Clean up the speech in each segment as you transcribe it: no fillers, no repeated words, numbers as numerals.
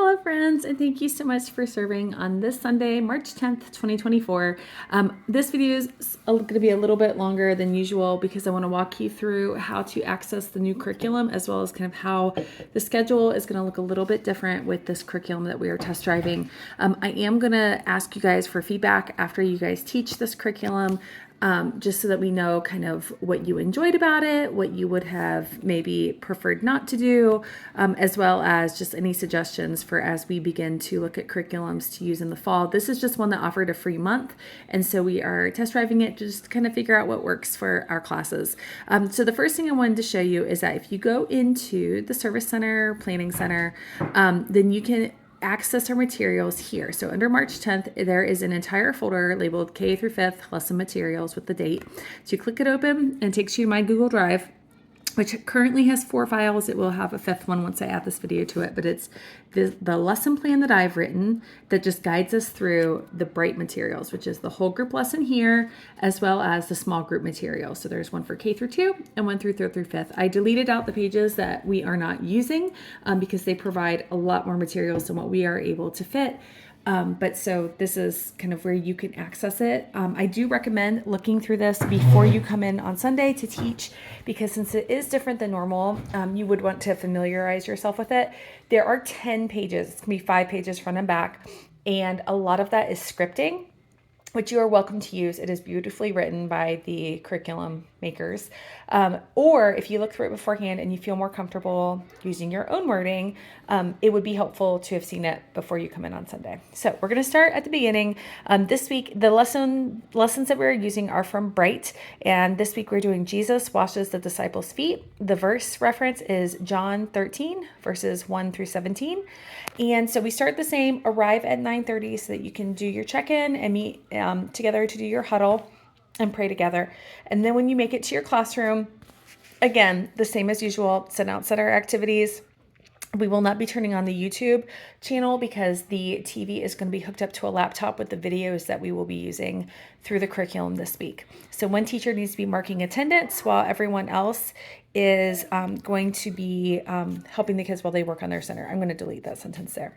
Hello, friends, and thank you so much for serving on this Sunday, March 10th, 2024. This video is going to be a little bit longer than usual because I want to walk you through how to access the new curriculum, as well as kind of how the schedule is going to look a little bit different with this curriculum that we are test driving. I am going to ask you guys for feedback after you guys teach this curriculum. Just so that we know kind of what you enjoyed about it, what you would have maybe preferred not to do, as well as just any suggestions for as we begin to look at curriculums to use in the fall. This is just one that offered a free month, and so we are test driving it to just kind of figure out what works for our classes. So the first thing I wanted to show you is that if you go into the Service Center, Planning Center, then you can access our materials here. So under March 10th, there is an entire folder labeled K through 5th lesson materials with the date. So you click it open and it takes you to my Google Drive, which currently has 4 files. It will have a 5th one once I add this video to it, but it's the lesson plan that I've written that just guides us through the Bright materials, which is the whole group lesson here, as well as the small group materials. So there's one for K through 2 and one through 3rd through 5th. I deleted out the pages that we are not using because they provide a lot more materials than what we are able to fit. But so this is kind of where you can access it. I do recommend looking through this before you come in on Sunday to teach, because since it is different than normal, you would want to familiarize yourself with it. There are 10 pages. It's going to be 5 pages front and back, and a lot of that is scripting, which you are welcome to use. It is beautifully written by the curriculum makers. Or if you look through it beforehand and you feel more comfortable using your own wording, it would be helpful to have seen it before you come in on Sunday. So we're going to start at the beginning. This week, the lessons that we're using are from Bright. And this week we're doing Jesus washes the disciples' feet. The verse reference is John 13, verses 1 through 17. And so we start the same, arrive at 9:30 so that you can do your check-in and meet together to do your huddle and pray together. And then when you make it to your classroom, again, the same as usual, send out center activities. We will not be turning on the YouTube channel because the TV is going to be hooked up to a laptop with the videos that we will be using through the curriculum this week. So one teacher needs to be marking attendance while everyone else is going to be helping the kids while they work on their center. I'm going to delete that sentence there.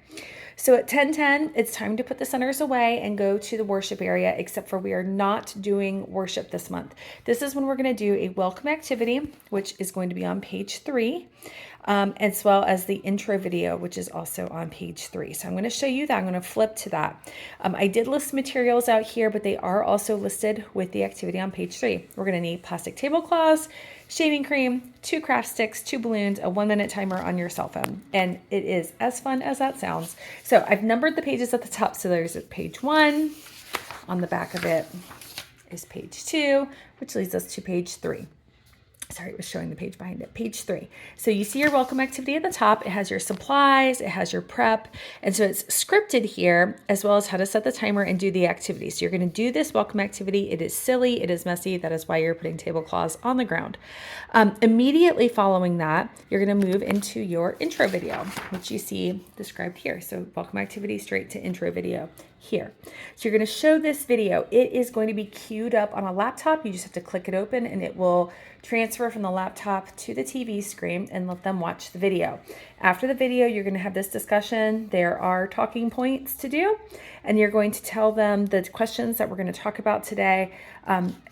So at 10:10, it's time to put the centers away and go to the worship area, except for we are not doing worship this month. This is when we're going to do a welcome activity, which is going to be on page 3. As well as the intro video, which is also on page 3. So I'm going to show you that. I'm going to flip to that. I did list materials out here, but they are also listed with the activity on page 3. We're going to need plastic tablecloths, shaving cream, 2 craft sticks, 2 balloons, a 1-minute timer on your cell phone. And it is as fun as that sounds. So I've numbered the pages at the top. So there's page 1. On the back of it is page 2, which leads us to page 3. Sorry, it was showing the page behind it. Page 3. So you see your welcome activity at the top. It has your supplies. It has your prep. And so it's scripted here, as well as how to set the timer and do the activity. So you're going to do this welcome activity. It is silly. It is messy. That is why you're putting tablecloths on the ground. Immediately following that, you're going to move into your intro video, which you see described here. So welcome activity straight to intro video here. So you're going to show this video. It is going to be queued up on a laptop. You just have to click it open and it will transfer from the laptop to the TV screen and let them watch the video. After the video, you're going to have this discussion. There are talking points to do, and you're going to tell them the questions that we're going to talk about today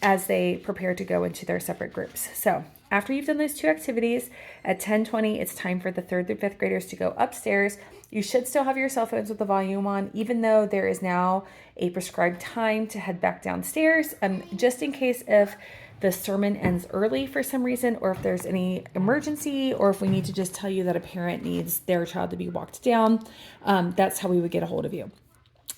as they prepare to go into their separate groups. So after you've done those 2 activities, at 10:20, it's time for the 3rd through 5th graders to go upstairs. You should still have your cell phones with the volume on, even though there is now a prescribed time to head back downstairs, just in case if the sermon ends early for some reason, or if there's any emergency, or if we need to just tell you that a parent needs their child to be walked down. That's how we would get a hold of you.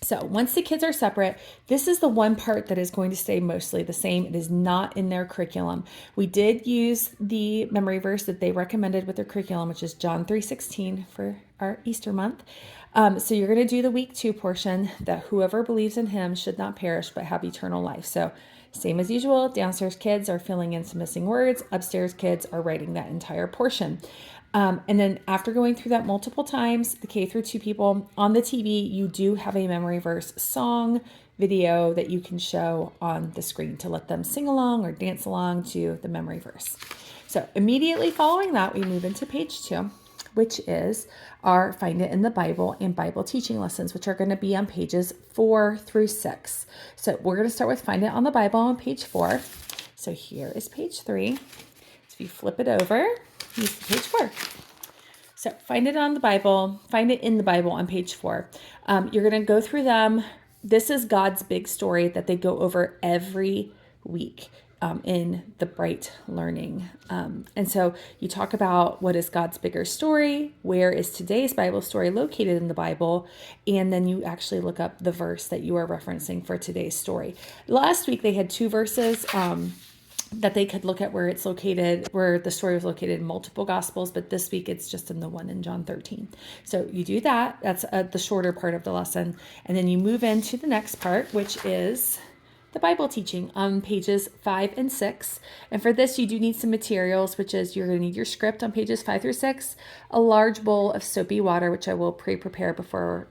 So once the kids are separate, this is the one part that is going to stay mostly the same. It is not in their curriculum. We did use the memory verse that they recommended with their curriculum, which is John 3:16 for our Easter month. So you're going to do the week 2 portion, that whoever believes in him should not perish but have eternal life. So same as usual, downstairs kids are filling in some missing words. Upstairs kids are writing that entire portion. And then after going through that multiple times, the K through 2 people on the TV, you do have a memory verse song video that you can show on the screen to let them sing along or dance along to the memory verse. So immediately following that, we move into page 2. which is our Find It in the Bible and Bible teaching lessons, which are going to be on pages 4 through 6. So we're going to start with Find It on the Bible on page 4. So here is page 3. So if you flip it over, you see page 4. So Find It on the Bible, Find It in the Bible on page 4. You're going to go through them. This is God's big story that they go over every week in the Bright Learning. And so you talk about what is God's bigger story, where is today's Bible story located in the Bible, and then you actually look up the verse that you are referencing for today's story. Last week they had 2 verses that they could look at where it's located, where the story was located in multiple gospels, but this week it's just in the one in John 13. So you do that. That's the shorter part of the lesson. And then you move into the next part, which is the Bible teaching on pages 5 and 6. And for this, you do need some materials, which is you're going to need your script on pages 5 through 6, a large bowl of soapy water, which I will pre-prepare before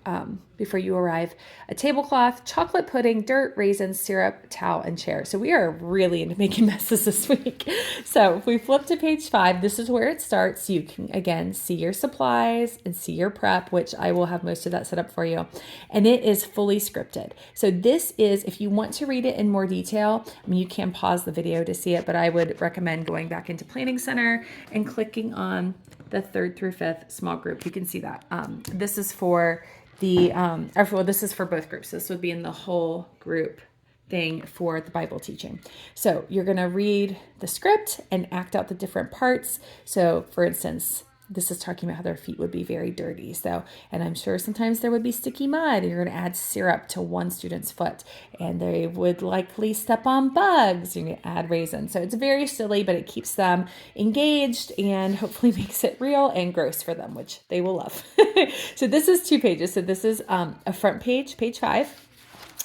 you arrive, a tablecloth, chocolate pudding, dirt, raisins, syrup, towel, and chair. So we are really into making messes this week. So if we flip to page 5, this is where it starts. You can, again, see your supplies and see your prep, which I will have most of that set up for you. And it is fully scripted. So this is, if you want to read it in more detail, I mean, you can pause the video to see it, but I would recommend going back into Planning Center and clicking on the 3rd through 5th small group. You can see that. This is for this is for both groups. This would be in the whole group thing for the Bible teaching. So you're going to read the script and act out the different parts. So for instance, this is talking about how their feet would be very dirty. So, and I'm sure sometimes there would be sticky mud. You're going to add syrup to one student's foot, and they would likely step on bugs. You're going to add raisins. So it's very silly, but it keeps them engaged and hopefully makes it real and gross for them, which they will love. So this is 2 pages. So this is a front page, page 5,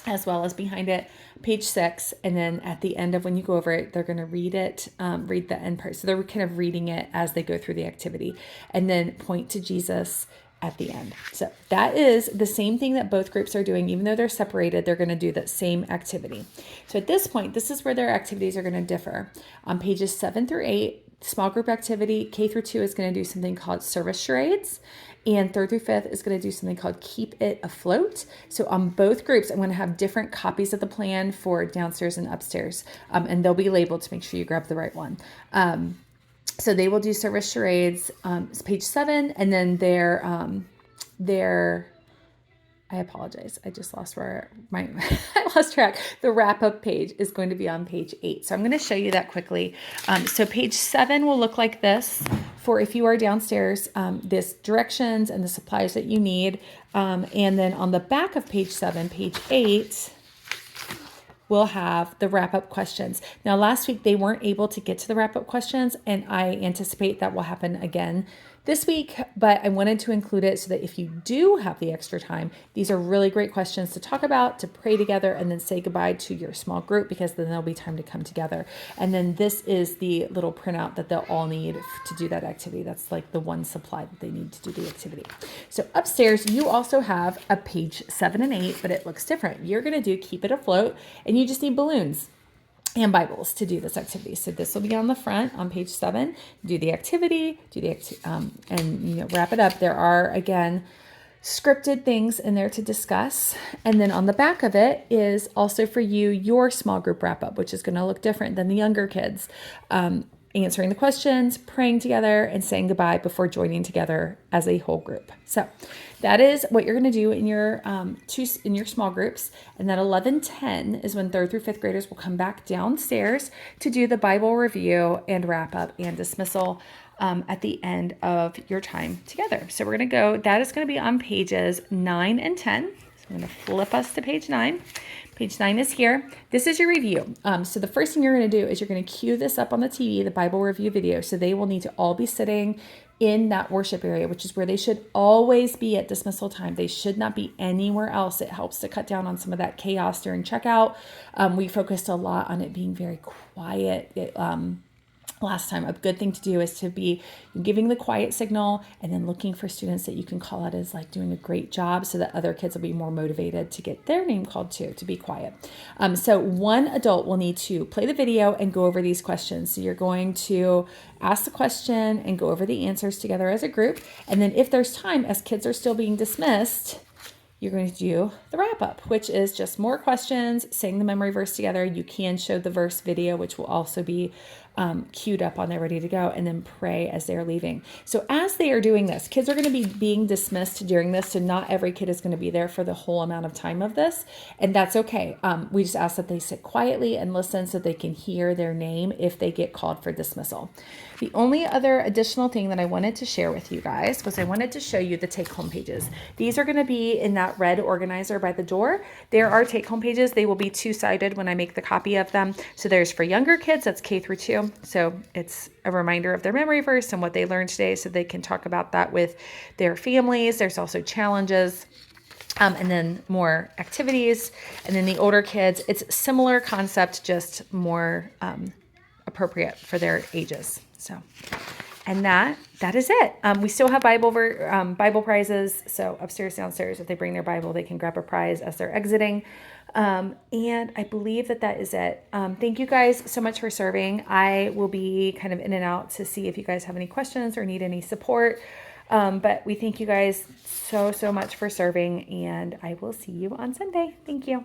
as well as behind it, page 6, and then at the end of when you go over it, they're going to read it, read the end part. So they're kind of reading it as they go through the activity, and then point to Jesus at the end. So that is the same thing that both groups are doing. Even though they're separated, they're going to do that same activity. So at this point, this is where their activities are going to differ. On pages 7 through 8, small group activity, K through 2 is going to do something called service charades. And 3rd through 5th is going to do something called Keep It Afloat. So on both groups, I'm going to have different copies of the plan for downstairs and upstairs. And they'll be labeled to make sure you grab the right one. So they will do service charades, it's page 7, and then their I apologize. I just lost I lost track. The wrap-up page is going to be on page 8. So I'm going to show you that quickly. So page 7 will look like this. For if you are downstairs, this directions and the supplies that you need. And then on the back of page 7, page 8, we'll have the wrap-up questions. Now, last week, they weren't able to get to the wrap-up questions, and I anticipate that will happen again this week, but I wanted to include it so that if you do have the extra time, these are really great questions to talk about, to pray together, and then say goodbye to your small group, because then there'll be time to come together. And then this is the little printout that they'll all need to do that activity. That's like the one supply that they need to do the activity. So upstairs, you also have a page 7 and 8, but it looks different. You're going to do Keep It Afloat, and you just need balloons and Bibles to do this activity. So this will be on the front on page 7. Do the activity, and wrap it up. There are, again, scripted things in there to discuss. And then on the back of it is also for you, your small group wrap up, which is going to look different than the younger kids. Answering the questions, praying together, and saying goodbye before joining together as a whole group. So that is what you're going to do in your small groups. And then 11:10 is when 3rd through 5th graders will come back downstairs to do the Bible review and wrap up and dismissal at the end of your time together. So we're going to go, that is going to be on pages 9 and 10. So I'm going to flip us to page 9. Page 9 is here. This is your review. So the first thing you're going to do is you're going to cue this up on the TV, the Bible review video. So they will need to all be sitting in that worship area, which is where they should always be at dismissal time. They should not be anywhere else. It helps to cut down on some of that chaos during checkout. We focused a lot on it being very quiet. last time, a good thing to do is to be giving the quiet signal and then looking for students that you can call out as like doing a great job so that other kids will be more motivated to get their name called too, to be quiet. So one adult will need to play the video and go over these questions. So you're going to ask the question and go over the answers together as a group. And then if there's time, as kids are still being dismissed, you're going to do the wrap up, which is just more questions, saying the memory verse together. You can show the verse video, which will also be queued up on there ready to go, and then pray as they're leaving. So as they are doing this, kids are going to be being dismissed during this. So not every kid is going to be there for the whole amount of time of this. And that's okay. We just ask that they sit quietly and listen so they can hear their name if they get called for dismissal. The only other additional thing that I wanted to share with you guys was I wanted to show you the take-home pages. These are going to be in that red organizer by the door. There are take-home pages. They will be two-sided when I make the copy of them. So there's for younger kids, that's K through 2. So it's a reminder of their memory verse and what they learned today so they can talk about that with their families. There's also challenges. And then more activities. And then the older kids, it's similar concept, just more appropriate for their ages. So, and that is it. We still have Bible prizes. So upstairs, downstairs, if they bring their Bible, they can grab a prize as they're exiting. And I believe that is it. Thank you guys so much for serving. I will be kind of in and out to see if you guys have any questions or need any support. But we thank you guys so much for serving, and I will see you on Sunday. Thank you.